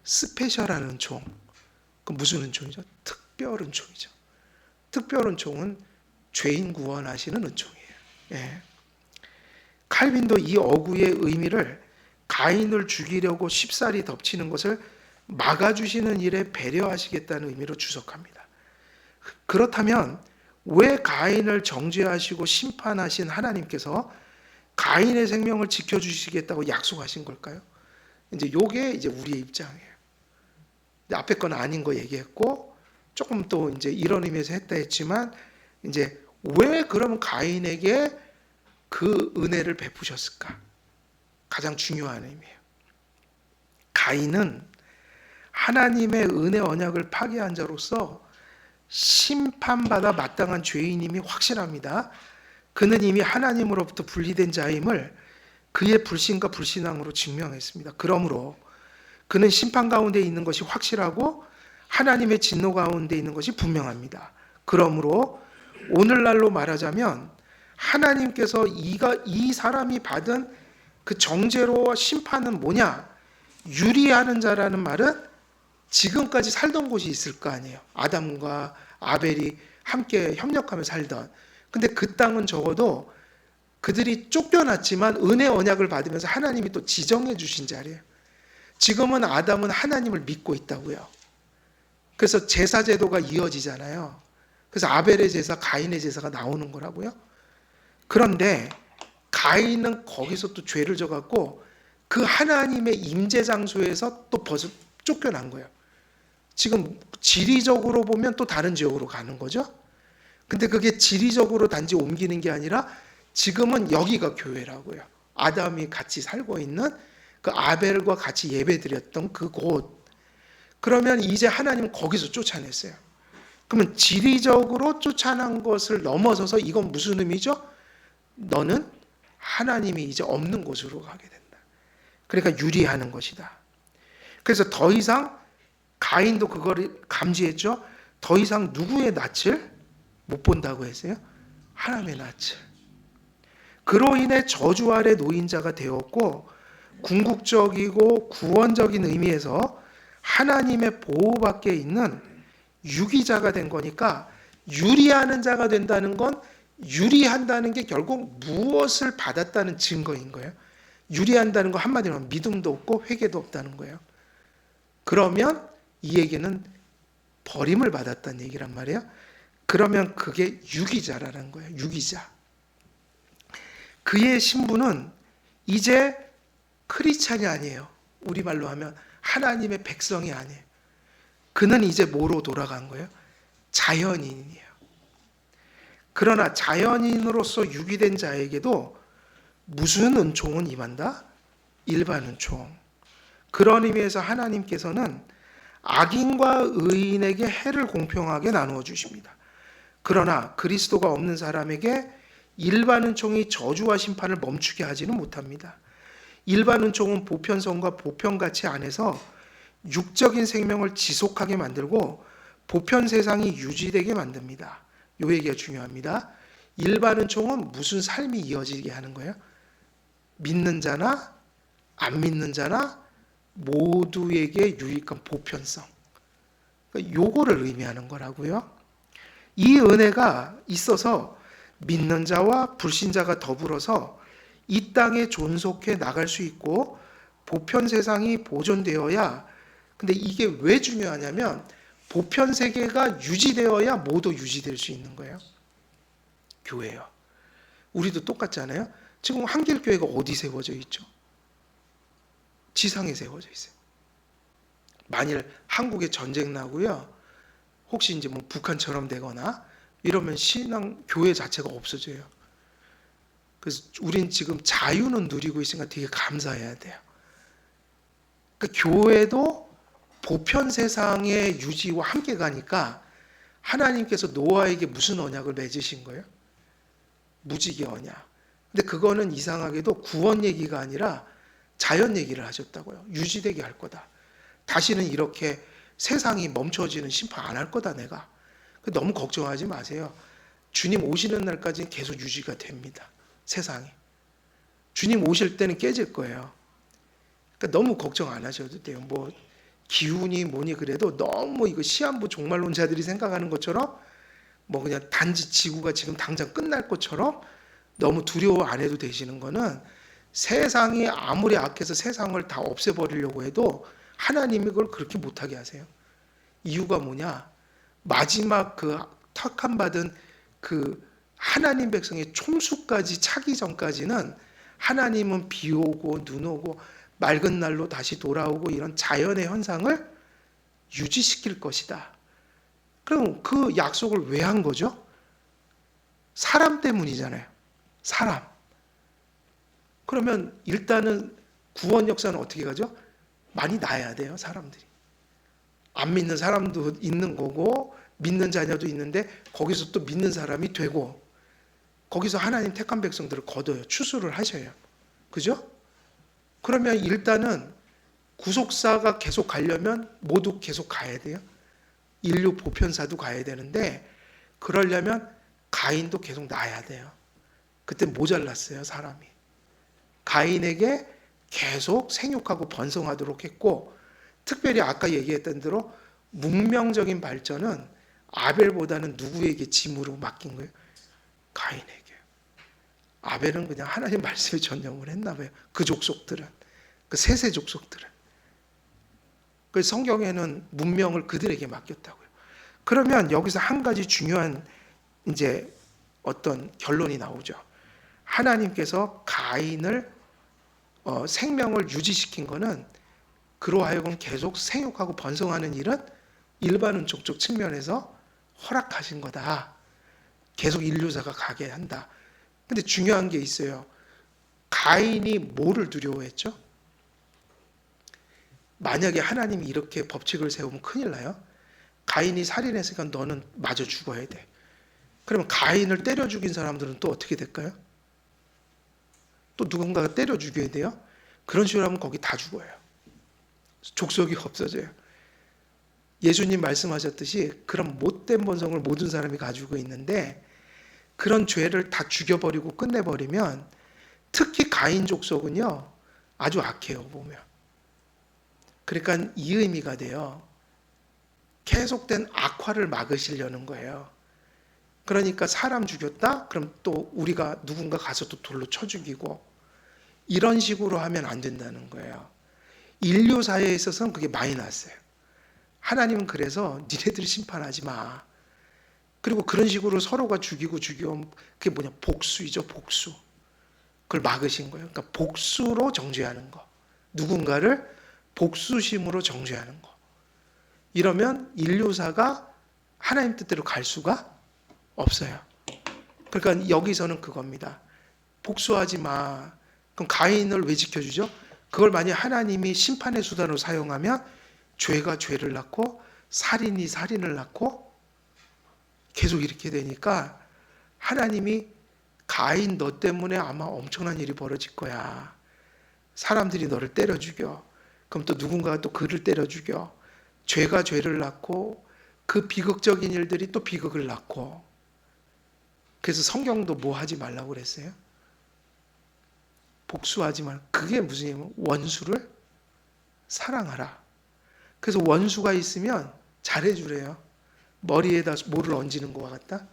스페셜한 은총. 그 무슨 은총이죠? 특별 은총이죠. 특별 은총은 죄인 구원하시는 은총이에요. 예. 칼빈도 이 어구의 의미를 가인을 죽이려고 쉽사리 덮치는 것을 막아주시는 일에 배려하시겠다는 의미로 주석합니다. 그렇다면 왜 가인을 정죄하시고 심판하신 하나님께서 가인의 생명을 지켜주시겠다고 약속하신 걸까요? 이제 요게 이제 우리의 입장이에요. 앞에 건 아닌 거 얘기했고 조금 또 이제 이런 의미에서 했다 했지만 이제 왜 그러면 가인에게 그 은혜를 베푸셨을까? 가장 중요한 의미예요. 가인은 하나님의 은혜 언약을 파괴한 자로서 심판받아 마땅한 죄인임이 확실합니다. 그는 이미 하나님으로부터 분리된 자임을 그의 불신과 불신앙으로 증명했습니다. 그러므로 그는 심판 가운데 있는 것이 확실하고 하나님의 진노 가운데 있는 것이 분명합니다. 그러므로 오늘날로 말하자면 하나님께서 이 사람이 받은 그 정죄로 심판은 뭐냐? 유리하는 자라는 말은 지금까지 살던 곳이 있을 거 아니에요. 아담과 아벨이 함께 협력하며 살던. 근데 그 땅은 적어도 그들이 쫓겨났지만 은혜 언약을 받으면서 하나님이 또 지정해 주신 자리예요. 지금은 아담은 하나님을 믿고 있다고요. 그래서 제사 제도가 이어지잖아요. 그래서 아벨의 제사, 가인의 제사가 나오는 거라고요. 그런데 가인은 거기서 또 죄를 져갖고 그 하나님의 임재 장소에서 또 벌써 쫓겨난 거예요. 지금 지리적으로 보면 또 다른 지역으로 가는 거죠. 근데 그게 지리적으로 단지 옮기는 게 아니라 지금은 여기가 교회라고요. 아담이 같이 살고 있는 그 아벨과 같이 예배드렸던 그 곳. 그러면 이제 하나님은 거기서 쫓아냈어요. 그러면 지리적으로 쫓아난 것을 넘어서서 이건 무슨 의미죠? 너는 하나님이 이제 없는 곳으로 가게 된다. 그러니까 유리하는 것이다. 그래서 더 이상 가인도 그거를 감지했죠. 더 이상 누구의 낯을 못 본다고 했어요? 하나님의 낯을. 그로 인해 저주 아래 놓인 자가 되었고 궁극적이고 구원적인 의미에서 하나님의 보호 밖에 있는 유기자가 된 거니까 유리하는 자가 된다는 건 유리한다는 게 결국 무엇을 받았다는 증거인 거예요. 유리한다는 거 한마디로 하면 믿음도 없고 회개도 없다는 거예요. 그러면 이 얘기는 버림을 받았다는 얘기란 말이에요. 그러면 그게 유기자라는 거예요. 유기자. 그의 신분은 이제 크리스찬이 아니에요. 우리말로 하면 하나님의 백성이 아니에요. 그는 이제 뭐로 돌아간 거예요? 자연인이에요. 그러나 자연인으로서 유기된 자에게도 무슨 은총은 임한다? 일반 은총. 그런 의미에서 하나님께서는 악인과 의인에게 해를 공평하게 나누어 주십니다. 그러나 그리스도가 없는 사람에게 일반 은총이 저주와 심판을 멈추게 하지는 못합니다. 일반 은총은 보편성과 보편가치 안에서 육적인 생명을 지속하게 만들고 보편 세상이 유지되게 만듭니다. 이 얘기가 중요합니다. 일반 은총은 무슨 삶이 이어지게 하는 거예요? 믿는 자나 안 믿는 자나 모두에게 유익한 보편성. 그러니까 요거를 의미하는 거라고요. 이 은혜가 있어서 믿는 자와 불신자가 더불어서 이 땅에 존속해 나갈 수 있고 보편 세상이 보존되어야, 근데 이게 왜 중요하냐면 보편 세계가 유지되어야 모두 유지될 수 있는 거예요. 교회요. 우리도 똑같잖아요. 지금 한길교회가 어디 세워져 있죠? 지상에 세워져 있어요. 만일 한국에 전쟁 나고요, 혹시 이제 뭐 북한처럼 되거나 이러면 신앙 교회 자체가 없어져요. 그래서 우린 지금 자유는 누리고 있으니까 되게 감사해야 돼요. 그러니까 교회도 보편 세상의 유지와 함께 가니까 하나님께서 노아에게 무슨 언약을 맺으신 거예요? 무지개 언약. 근데 그거는 이상하게도 구원 얘기가 아니라 자연 얘기를 하셨다고요. 유지되게 할 거다. 다시는 이렇게 세상이 멈춰지는 심판 안 할 거다 내가. 너무 걱정하지 마세요. 주님 오시는 날까지 계속 유지가 됩니다. 세상이. 주님 오실 때는 깨질 거예요. 그러니까 너무 걱정 안 하셔도 돼요. 뭐 기운이 뭐니 그래도 너무 이거 시한부 종말론자들이 생각하는 것처럼 뭐 그냥 단지 지구가 지금 당장 끝날 것처럼 너무 두려워 안 해도 되시는 거는, 세상이 아무리 악해서 세상을 다 없애버리려고 해도 하나님이 그걸 그렇게 못하게 하세요. 이유가 뭐냐? 마지막 그 택함 받은 그 하나님 백성의 총수까지 차기 전까지는 하나님은 비 오고 눈 오고 맑은 날로 다시 돌아오고 이런 자연의 현상을 유지시킬 것이다. 그럼 그 약속을 왜 한 거죠? 사람 때문이잖아요. 사람. 그러면 일단은 구원 역사는 어떻게 가죠? 많이 나야 돼요, 사람들이. 안 믿는 사람도 있는 거고 믿는 자녀도 있는데 거기서 또 믿는 사람이 되고, 거기서 하나님 택한 백성들을 거둬요. 추수를 하셔요. 그죠? 그러면 일단은 구속사가 계속 가려면 모두 계속 가야 돼요. 인류 보편사도 가야 되는데 그러려면 가인도 계속 낳아야 돼요. 그때 모자랐어요, 사람이. 가인에게 계속 생육하고 번성하도록 했고, 특별히 아까 얘기했던 대로 문명적인 발전은 아벨보다는 누구에게 짐으로 맡긴 거예요? 가인에게. 아벨은 그냥 하나님 말씀에 전념을 했나 봐요. 그 족속들은, 그 셋의 족속들은. 그래서 성경에는 문명을 그들에게 맡겼다고요. 그러면 여기서 한 가지 중요한 이제 어떤 결론이 나오죠. 하나님께서 가인을 생명을 유지시킨 거는 그로 하여금 계속 생육하고 번성하는 일은 일반 은총적 측면에서 허락하신 거다. 계속 인류사가 가게 한다. 근데 중요한 게 있어요. 가인이 뭐를 두려워했죠? 만약에 하나님이 이렇게 법칙을 세우면 큰일 나요. 가인이 살인했으니까 너는 마저 죽어야 돼. 그러면 가인을 때려 죽인 사람들은 또 어떻게 될까요? 또 누군가가 때려 죽여야 돼요. 그런 식으로 하면 거기 다 죽어요. 족속이 없어져요. 예수님 말씀하셨듯이 그런 못된 본성을 모든 사람이 가지고 있는데 그런 죄를 다 죽여버리고 끝내버리면, 특히 가인 족속은요 아주 악해요 보면. 그러니까 이 의미가 돼요. 계속된 악화를 막으시려는 거예요. 그러니까 사람 죽였다? 그럼 또 우리가 누군가 가서 또 돌로 쳐 죽이고, 이런 식으로 하면 안 된다는 거예요. 인류 사회에 있어서는 그게 많이 났어요. 하나님은 그래서 니네들 심판하지 마. 그리고 그런 식으로 서로가 죽이고 그게 뭐냐, 복수이죠, 복수. 그걸 막으신 거예요. 그러니까 복수로 정죄하는 거. 누군가를 복수심으로 정죄하는 거. 이러면 인류사가 하나님 뜻대로 갈 수가 없어요. 그러니까 여기서는 그겁니다. 복수하지 마. 그럼 가인을 왜 지켜주죠? 그걸 만약 하나님이 심판의 수단으로 사용하면 죄가 죄를 낳고 살인이 살인을 낳고 계속 이렇게 되니까 하나님이 가인 너 때문에 아마 엄청난 일이 벌어질 거야. 사람들이 너를 때려 죽여. 그럼 또 누군가가 또 그를 때려 죽여. 죄가 죄를 낳고 그 비극적인 일들이 또 비극을 낳고. 그래서 성경도 뭐 하지 말라고 그랬어요? 복수하지 말. 그게 무슨 얘기냐면 원수를 사랑하라. 그래서 원수가 있으면 잘해주래요. 머리에다 뭐를 얹는 것과 같다.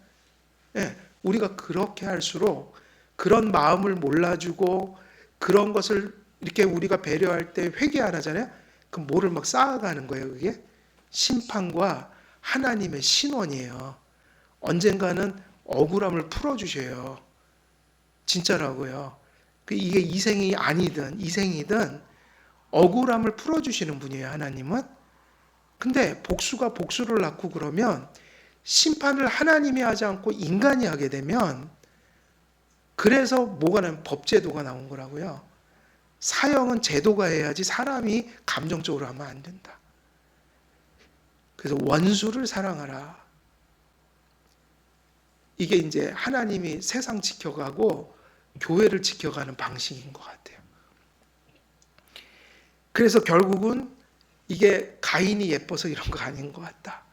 예, 우리가 그렇게 할수록 그런 마음을 몰라주고 그런 것을 이렇게 우리가 배려할 때 회개 안 하잖아요. 그럼 뭐를 막 쌓아가는 거예요. 그게 심판과 하나님의 신원이에요. 언젠가는 억울함을 풀어주셔요. 진짜라고요. 이게 이생이 아니든 이생이든 억울함을 풀어주시는 분이에요. 하나님은. 근데 복수가 복수를 낳고 그러면 심판을 하나님이 하지 않고 인간이 하게 되면 그래서 뭐가 나면 법제도가 나온 거라고요. 사형은 제도가 해야지 사람이 감정적으로 하면 안 된다. 그래서 원수를 사랑하라. 이게 이제 하나님이 세상 지켜가고 교회를 지켜가는 방식인 것 같아요. 그래서 결국은 이게 가인이 예뻐서 이런 거 아닌 것 같다.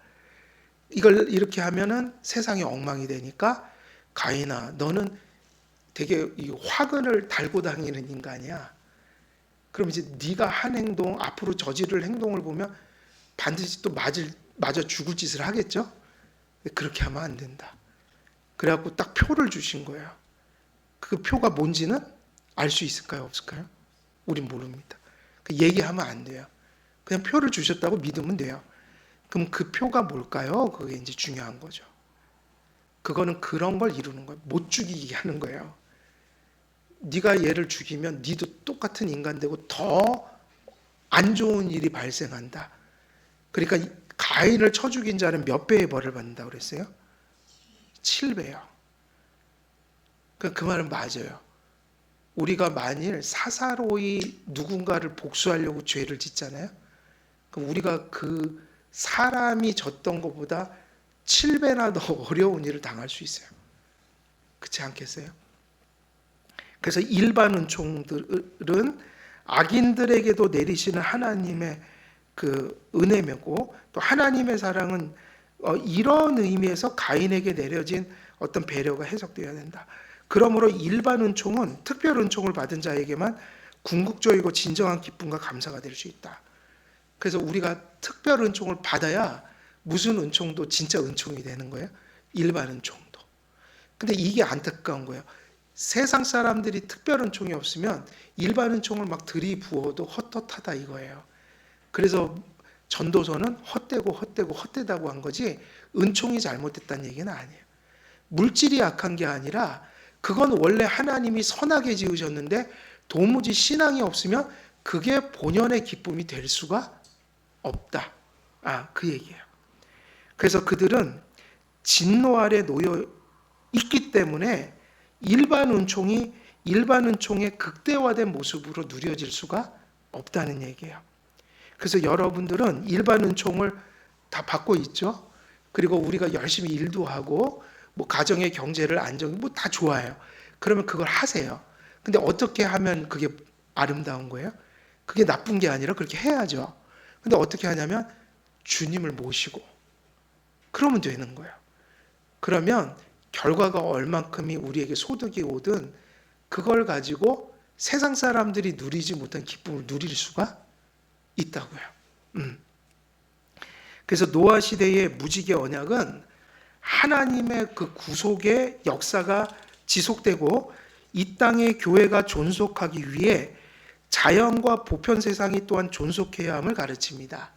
이걸 이렇게 하면은 세상이 엉망이 되니까 가인아, 너는 되게 이 화근을 달고 다니는 인간이야. 그럼 이제 네가 한 행동, 앞으로 저지를 행동을 보면 반드시 또 맞아 죽을 짓을 하겠죠? 그렇게 하면 안 된다. 그래갖고 딱 표를 주신 거예요. 그 표가 뭔지는 알 수 있을까요? 없을까요? 우린 모릅니다. 그 얘기하면 안 돼요. 그냥 표를 주셨다고 믿으면 돼요. 그럼 그 표가 뭘까요? 그게 이제 중요한 거죠. 그거는 그런 걸 이루는 거예요. 못 죽이게 하는 거예요. 네가 얘를 죽이면 네도 똑같은 인간 되고 더 안 좋은 일이 발생한다. 그러니까 가인을 쳐 죽인 자는 몇 배의 벌을 받는다고 그랬어요? 7배요. 그 말은 맞아요. 우리가 만일 사사로이 누군가를 복수하려고 죄를 짓잖아요. 그럼 우리가 그 사람이 졌던 것보다 7배나 더 어려운 일을 당할 수 있어요. 그렇지 않겠어요? 그래서 일반 은총들은 악인들에게도 내리시는 하나님의 그 은혜면고 또 하나님의 사랑은 이런 의미에서 가인에게 내려진 어떤 배려가 해석되어야 된다. 그러므로 일반 은총은 특별 은총을 받은 자에게만 궁극적이고 진정한 기쁨과 감사가 될 수 있다. 그래서 우리가 특별 은총을 받아야 무슨 은총도 진짜 은총이 되는 거예요. 일반 은총도. 근데 이게 안타까운 거예요. 세상 사람들이 특별 은총이 없으면 일반 은총을 막 들이부어도 헛헛하다 이거예요. 그래서 전도서는 헛되다고 한 거지 은총이 잘못됐다는 얘기는 아니에요. 물질이 약한 게 아니라 그건 원래 하나님이 선하게 지으셨는데 도무지 신앙이 없으면 그게 본연의 기쁨이 될 수가 없다. 그 얘기예요. 그래서 그들은 진노 아래 놓여 있기 때문에 일반 은총의 극대화된 모습으로 누려질 수가 없다는 얘기예요. 그래서 여러분들은 일반 은총을 다 받고 있죠. 그리고 우리가 열심히 일도 하고 뭐 가정의 경제를 안정 뭐 다 좋아요. 그러면 그걸 하세요. 근데 어떻게 하면 그게 아름다운 거예요? 그게 나쁜 게 아니라 그렇게 해야죠. 근데 어떻게 하냐면 주님을 모시고 그러면 되는 거예요. 그러면 결과가 얼만큼이 우리에게 소득이 오든 그걸 가지고 세상 사람들이 누리지 못한 기쁨을 누릴 수가 있다고요. 그래서 노아 시대의 무지개 언약은 하나님의 그 구속의 역사가 지속되고 이 땅의 교회가 존속하기 위해 자연과 보편 세상이 또한 존속해야 함을 가르칩니다.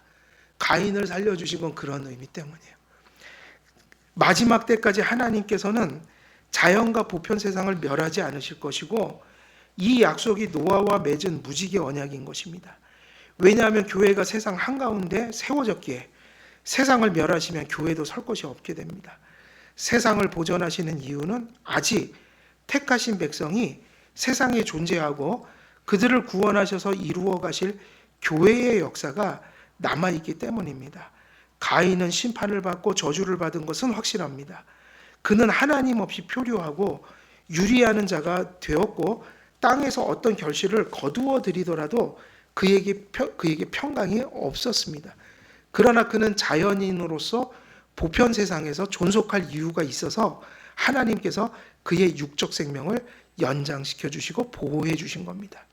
가인을 살려주신 건 그런 의미 때문이에요. 마지막 때까지 하나님께서는 자연과 보편 세상을 멸하지 않으실 것이고 이 약속이 노아와 맺은 무지개 언약인 것입니다. 왜냐하면 교회가 세상 한가운데 세워졌기에 세상을 멸하시면 교회도 설 것이 없게 됩니다. 세상을 보존하시는 이유는 아직 택하신 백성이 세상에 존재하고 그들을 구원하셔서 이루어 가실 교회의 역사가 남아있기 때문입니다. 가인은 심판을 받고 저주를 받은 것은 확실합니다. 그는 하나님 없이 표류하고 유리하는 자가 되었고 땅에서 어떤 결실을 거두어 들이더라도 그에게 평강이 없었습니다. 그러나 그는 자연인으로서 보편 세상에서 존속할 이유가 있어서 하나님께서 그의 육적 생명을 연장시켜 주시고 보호해 주신 겁니다.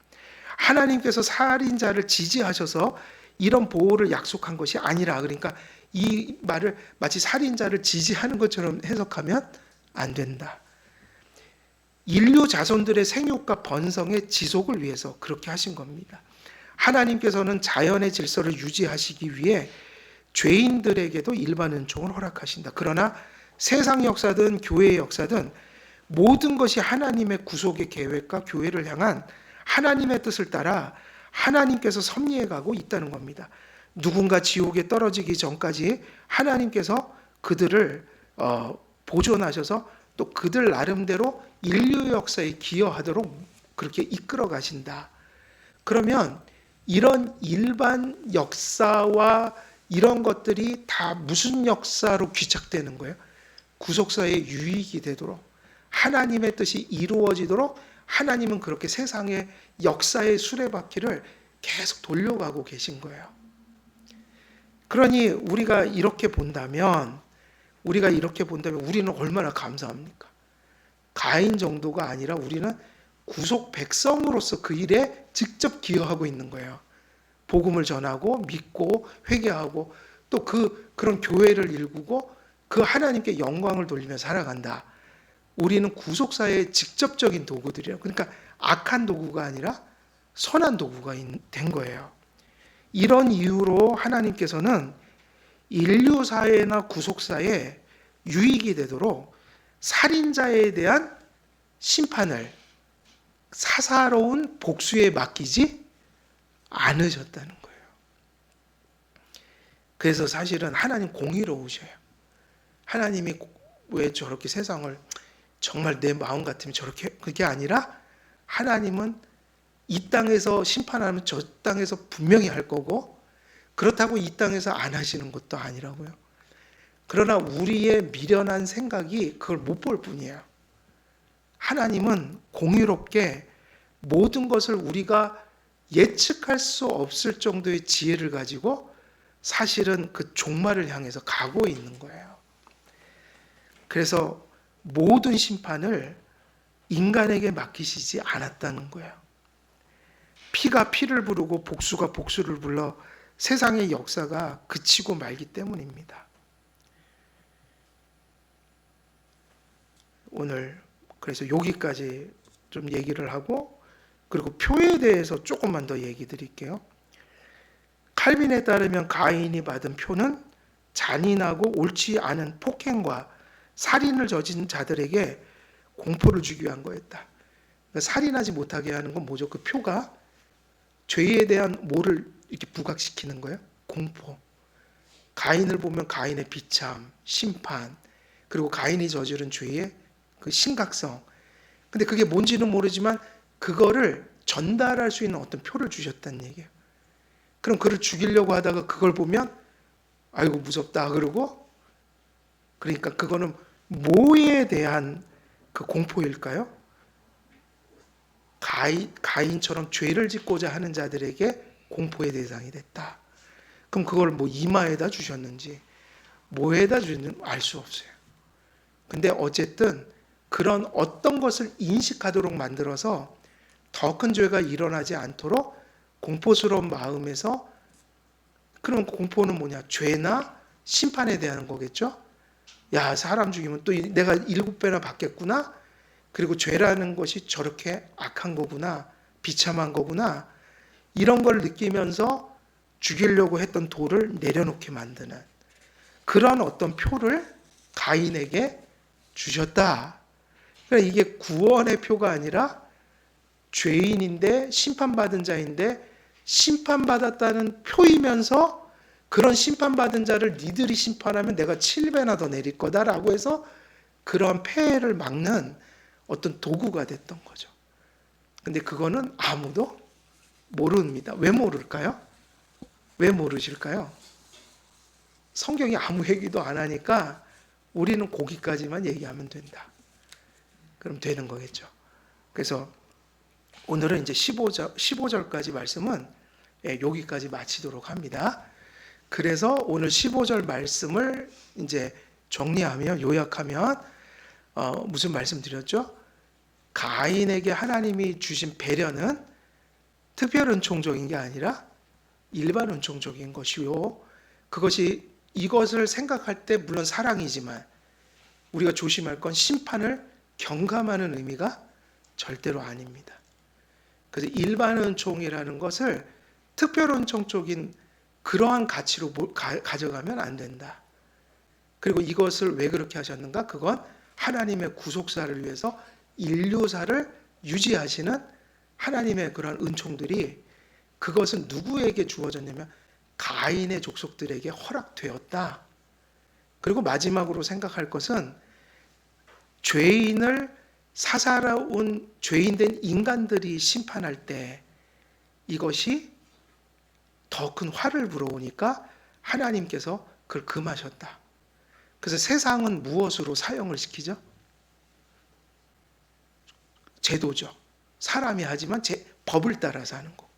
하나님께서 살인자를 지지하셔서 이런 보호를 약속한 것이 아니라, 그러니까 이 말을 마치 살인자를 지지하는 것처럼 해석하면 안 된다. 인류 자손들의 생육과 번성의 지속을 위해서 그렇게 하신 겁니다. 하나님께서는 자연의 질서를 유지하시기 위해 죄인들에게도 일반 은총을 허락하신다. 그러나 세상 역사든 교회의 역사든 모든 것이 하나님의 구속의 계획과 교회를 향한 하나님의 뜻을 따라 하나님께서 섭리해 가고 있다는 겁니다. 누군가 지옥에 떨어지기 전까지 하나님께서 그들을 보존하셔서 또 그들 나름대로 인류 역사에 기여하도록 그렇게 이끌어 가신다. 그러면 이런 일반 역사와 이런 것들이 다 무슨 역사로 귀착되는 거예요? 구속사의 유익이 되도록, 하나님의 뜻이 이루어지도록 하나님은 그렇게 세상의 역사의 수레바퀴를 계속 돌려가고 계신 거예요. 그러니 우리가 이렇게 본다면 우리는 얼마나 감사합니까? 가인 정도가 아니라 우리는 구속 백성으로서 그 일에 직접 기여하고 있는 거예요. 복음을 전하고 믿고 회개하고 또 그런 교회를 일구고 그 하나님께 영광을 돌리며 살아간다. 우리는 구속사의 직접적인 도구들이에요. 그러니까 악한 도구가 아니라 선한 도구가 된 거예요. 이런 이유로 하나님께서는 인류 사회나 구속사에 유익이 되도록 살인자에 대한 심판을 사사로운 복수에 맡기지 않으셨다는 거예요. 그래서 사실은 하나님 공의로우셔요. 하나님이 왜 저렇게 세상을 정말 내 마음 같으면 저렇게, 그게 아니라 하나님은 이 땅에서 심판하면 저 땅에서 분명히 할 거고, 그렇다고 이 땅에서 안 하시는 것도 아니라고요. 그러나 우리의 미련한 생각이 그걸 못 볼 뿐이에요. 하나님은 공의롭게 모든 것을 우리가 예측할 수 없을 정도의 지혜를 가지고 사실은 그 종말을 향해서 가고 있는 거예요. 그래서 모든 심판을 인간에게 맡기시지 않았다는 거예요. 피가 피를 부르고 복수가 복수를 불러 세상의 역사가 그치고 말기 때문입니다. 오늘 그래서 여기까지 좀 얘기를 하고, 그리고 표에 대해서 조금만 더 얘기 드릴게요. 칼빈에 따르면 가인이 받은 표는 잔인하고 옳지 않은 폭행과 살인을 저진 자들에게 공포를 주기 위한 거였다. 그러니까 살인하지 못하게 하는 건 뭐죠? 그 표가 죄에 대한 뭐를 이렇게 부각시키는 거예요? 공포. 가인을 보면 가인의 비참, 심판, 그리고 가인이 저지른 죄의 그 심각성. 근데 그게 뭔지는 모르지만 그거를 전달할 수 있는 어떤 표를 주셨다는 얘기예요. 그럼 그를 죽이려고 하다가 그걸 보면 아이고 무섭다 그러고, 그러니까 그거는 뭐에 대한 그 공포일까요? 가인처럼 죄를 짓고자 하는 자들에게 공포의 대상이 됐다. 그럼 그걸 뭐 이마에다 주셨는지 뭐에다 주셨는지 알 수 없어요. 근데 어쨌든 그런 어떤 것을 인식하도록 만들어서 더 큰 죄가 일어나지 않도록 공포스러운 마음에서, 그런 공포는 뭐냐? 죄나 심판에 대한 거겠죠? 야, 사람 죽이면 또 내가 7배나 받겠구나? 그리고 죄라는 것이 저렇게 악한 거구나, 비참한 거구나, 이런 걸 느끼면서 죽이려고 했던 돌을 내려놓게 만드는 그런 어떤 표를 가인에게 주셨다. 그러니까 이게 구원의 표가 아니라 죄인인데 심판받은 자인데 심판받았다는 표이면서 그런 심판받은 자를 니들이 심판하면 내가 7배나 더 내릴 거다라고 해서 그런 폐해를 막는 어떤 도구가 됐던 거죠. 근데 그거는 아무도 모릅니다. 왜 모를까요? 왜 모르실까요? 성경이 아무 얘기도 안 하니까 우리는 거기까지만 얘기하면 된다. 그럼 되는 거겠죠. 그래서 오늘은 이제 15절까지 말씀은 여기까지 마치도록 합니다. 그래서 오늘 15절 말씀을 이제 정리하면, 요약하면 무슨 말씀 드렸죠? 가인에게 하나님이 주신 배려는 특별 은총적인 게 아니라 일반 은총적인 것이요. 이것을 생각할 때 물론 사랑이지만 우리가 조심할 건 심판을 경감하는 의미가 절대로 아닙니다. 그래서 일반 은총이라는 것을 특별 은총적인 그러한 가치로 가져가면 안 된다. 그리고 이것을 왜 그렇게 하셨는가? 그건 하나님의 구속사를 위해서 인류사를 유지하시는 하나님의 그런 은총들이, 그것은 누구에게 주어졌냐면 가인의 족속들에게 허락되었다. 그리고 마지막으로 생각할 것은 죄인을 사살해온 죄인된 인간들이 심판할 때 이것이 더 큰 화를 불어오니까 하나님께서 그걸 금하셨다. 그래서 세상은 무엇으로 사형을 시키죠? 제도죠. 사람이 하지만 법을 따라서 하는 거.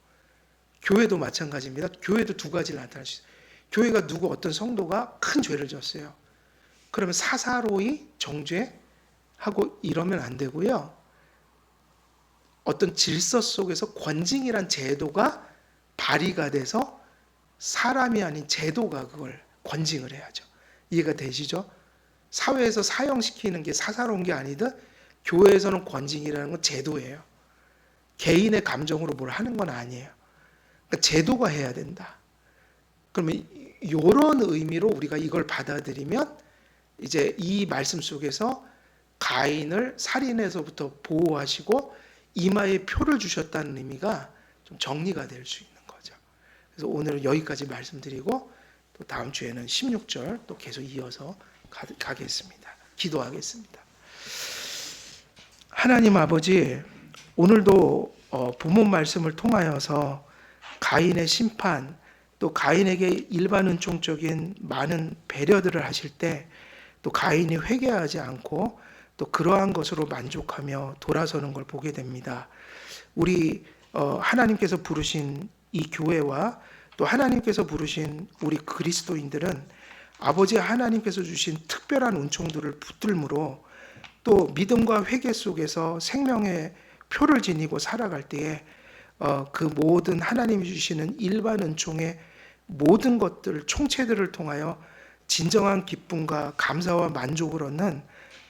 교회도 마찬가지입니다. 교회도 두 가지를 나타낼 수 있어요. 교회가 누구 어떤 성도가 큰 죄를 졌어요. 그러면 사사로이 정죄하고 이러면 안 되고요. 어떤 질서 속에서 권징이란 제도가 발의가 돼서 사람이 아닌 제도가 그걸 권징을 해야죠. 이해가 되시죠? 사회에서 사형시키는 게 사사로운 게 아니듯 교회에서는 권징이라는 건 제도예요. 개인의 감정으로 뭘 하는 건 아니에요. 그러니까 제도가 해야 된다. 그러면 이런 의미로 우리가 이걸 받아들이면 이제 이 말씀 속에서 가인을 살인에서부터 보호하시고 이마에 표를 주셨다는 의미가 좀 정리가 될 수 있는 거죠. 그래서 오늘은 여기까지 말씀드리고 또 다음 주에는 16절 또 계속 이어서 가겠습니다. 기도하겠습니다. 하나님 아버지, 오늘도 본문 말씀을 통하여서 가인의 심판, 또 가인에게 일반 은총적인 많은 배려들을 하실 때 또 가인이 회개하지 않고 또 그러한 것으로 만족하며 돌아서는 걸 보게 됩니다. 우리 하나님께서 부르신 이 교회와 또 하나님께서 부르신 우리 그리스도인들은 아버지 하나님께서 주신 특별한 은총들을 붙들므로 또 믿음과 회개 속에서 생명의 표를 지니고 살아갈 때에 그 모든 하나님이 주시는 일반 은총의 모든 것들, 총체들을 통하여 진정한 기쁨과 감사와 만족을 얻는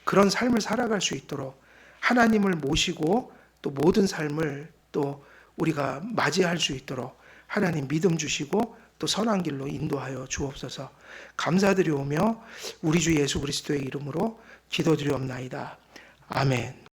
그런 삶을 살아갈 수 있도록 하나님을 모시고 또 모든 삶을 또 우리가 맞이할 수 있도록 하나님 믿음 주시고 또 선한 길로 인도하여 주옵소서. 감사드리오며 우리 주 예수 그리스도의 이름으로 기도드리옵나이다. 아멘.